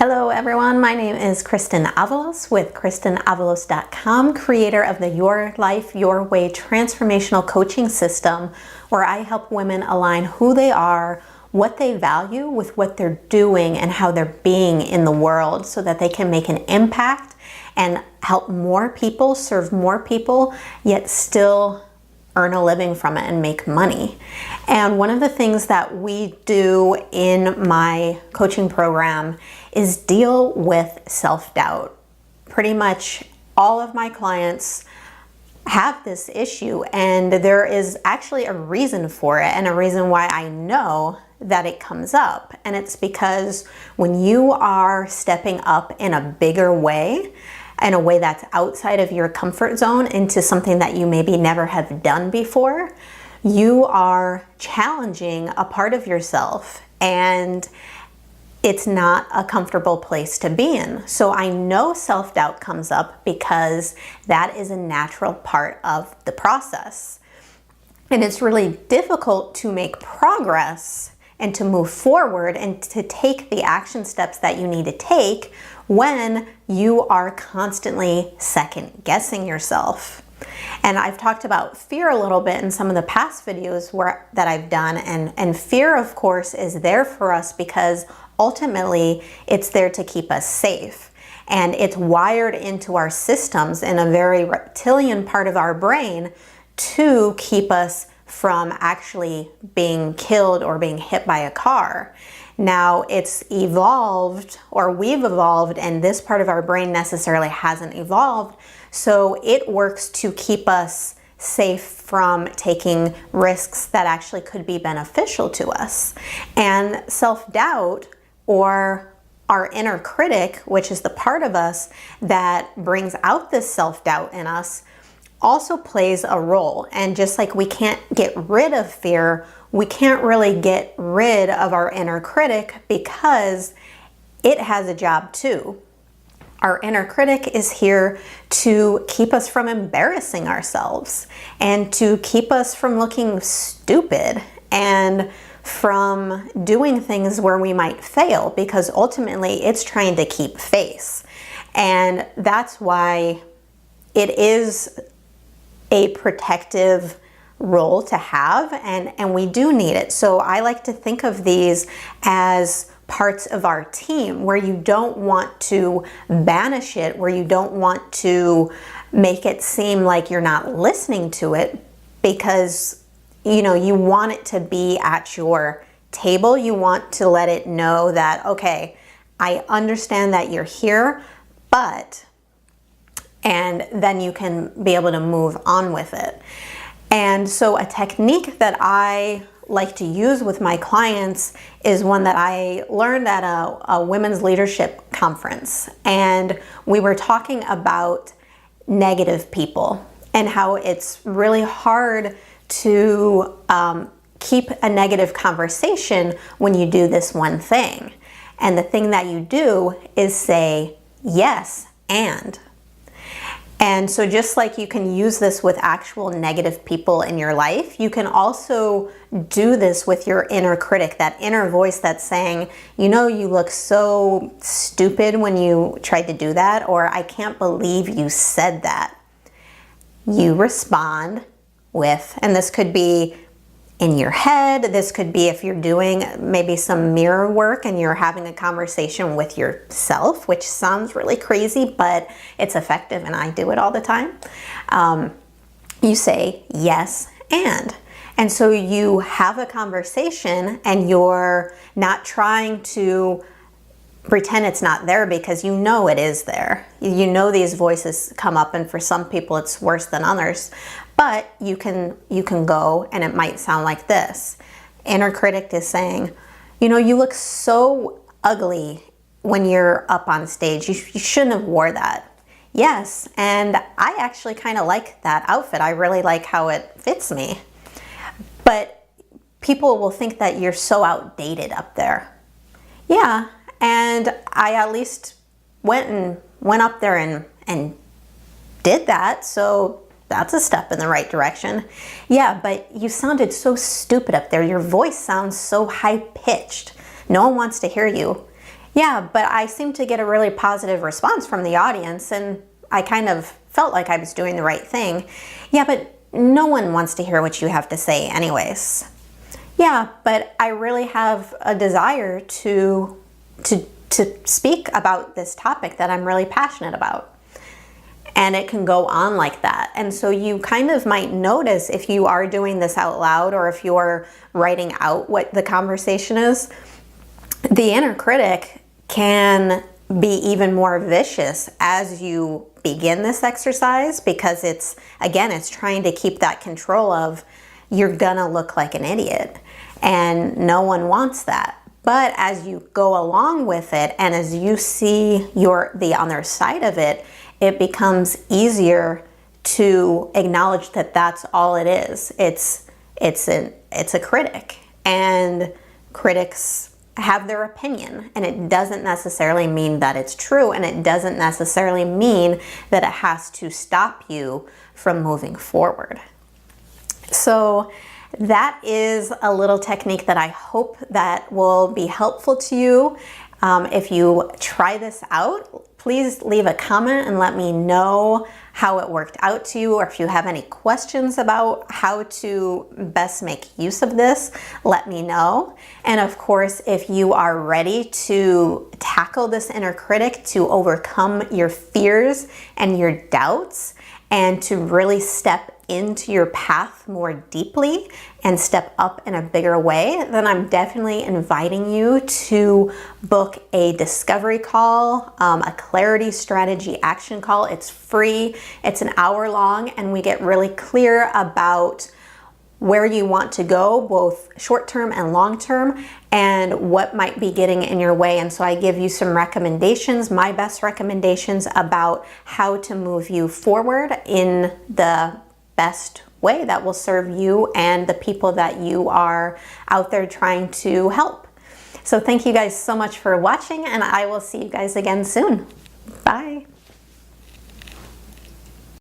Hello everyone, my name is Kristen Avalos with KristenAvalos.com, creator of the Your Life, Your Way transformational coaching system, where I help women align who they are, what they value with what they're doing and how they're being in the world so that they can make an impact and help more people, serve more people, yet still earn a living from it and make money. And one of the things that we do in my coaching program is deal with self-doubt. Pretty much all of my clients have this issue, and there is actually a reason for it and a reason why I know that it comes up. And it's because when you are stepping up in a bigger way, in a way that's outside of your comfort zone into something that you maybe never have done before, you are challenging a part of yourself, and it's not a comfortable place to be in. So I know self-doubt comes up because that is a natural part of the process. And it's really difficult to make progress and to move forward and to take the action steps that you need to take when you are constantly second guessing yourself. And I've talked about fear a little bit in some of the past videos that I've done, and fear, of course, is there for us because ultimately it's there to keep us safe. And it's wired into our systems in a very reptilian part of our brain to keep us from actually being killed or being hit by a car. Now it's evolved, or we've evolved, and this part of our brain necessarily hasn't evolved. So it works to keep us safe from taking risks that actually could be beneficial to us. And self-doubt, or our inner critic, which is the part of us that brings out this self-doubt in us, also plays a role. And just like we can't get rid of fear, we can't really get rid of our inner critic because it has a job too. Our inner critic is here to keep us from embarrassing ourselves and to keep us from looking stupid and from doing things where we might fail, because ultimately it's trying to keep face. And that's why it is a protective role to have, and we do need it. So I like to think of these as parts of our team where you don't want to banish it, where you don't want to make it seem like you're not listening to it, because you want it to be at your table. You want to let it know that, okay, I understand that you're here, but, and then you can be able to move on with it. And so a technique that I like to use with my clients is one that I learned at a women's leadership conference. And we were talking about negative people and how it's really hard to keep a negative conversation when you do this one thing. And the thing that you do is say yes and. And so just like you can use this with actual negative people in your life, you can also do this with your inner critic, that inner voice that's saying, you look so stupid when you tried to do that, or I can't believe you said that. You respond with, and this could be in your head, this could be if you're doing maybe some mirror work and you're having a conversation with yourself, which sounds really crazy, but it's effective and I do it all the time. You say yes and so you have a conversation and you're not trying to pretend it's not there, because it is there. These voices come up, and for some people it's worse than others. But you can go, and it might sound like this. Inner critic is saying, you look so ugly when you're up on stage. You shouldn't have wore that. Yes, and I actually kind of like that outfit. I really like how it fits me. But people will think that you're so outdated up there. Yeah, and I at least went up there and did that, so that's a step in the right direction. Yeah, but you sounded so stupid up there. Your voice sounds so high-pitched. No one wants to hear you. Yeah, but I seemed to get a really positive response from the audience, and I kind of felt like I was doing the right thing. Yeah, but no one wants to hear what you have to say anyways. Yeah, but I really have a desire to speak about this topic that I'm really passionate about. And it can go on like that. And so you kind of might notice if you are doing this out loud, or if you're writing out what the conversation is, the inner critic can be even more vicious as you begin this exercise, because it's trying to keep that control of, you're gonna look like an idiot, and no one wants that. But as you go along with it, and as you see the other side of it, it becomes easier to acknowledge that that's all it is. It's a critic, and critics have their opinion, and it doesn't necessarily mean that it's true, and it doesn't necessarily mean that it has to stop you from moving forward. So that is a little technique that I hope that will be helpful to you. If you try this out, please leave a comment and let me know how it worked out to you, or if you have any questions about how to best make use of this, let me know. And of course, if you are ready to tackle this inner critic, to overcome your fears and your doubts, and to really step into your path more deeply and step up in a bigger way, then I'm definitely inviting you to book a discovery call, a clarity strategy action call. It's free, it's an hour long, and we get really clear about where you want to go, both short-term and long-term, and what might be getting in your way. And so I give you some recommendations, my best recommendations about how to move you forward in the best way that will serve you and the people that you are out there trying to help. So thank you guys so much for watching, and I will see you guys again soon. Bye.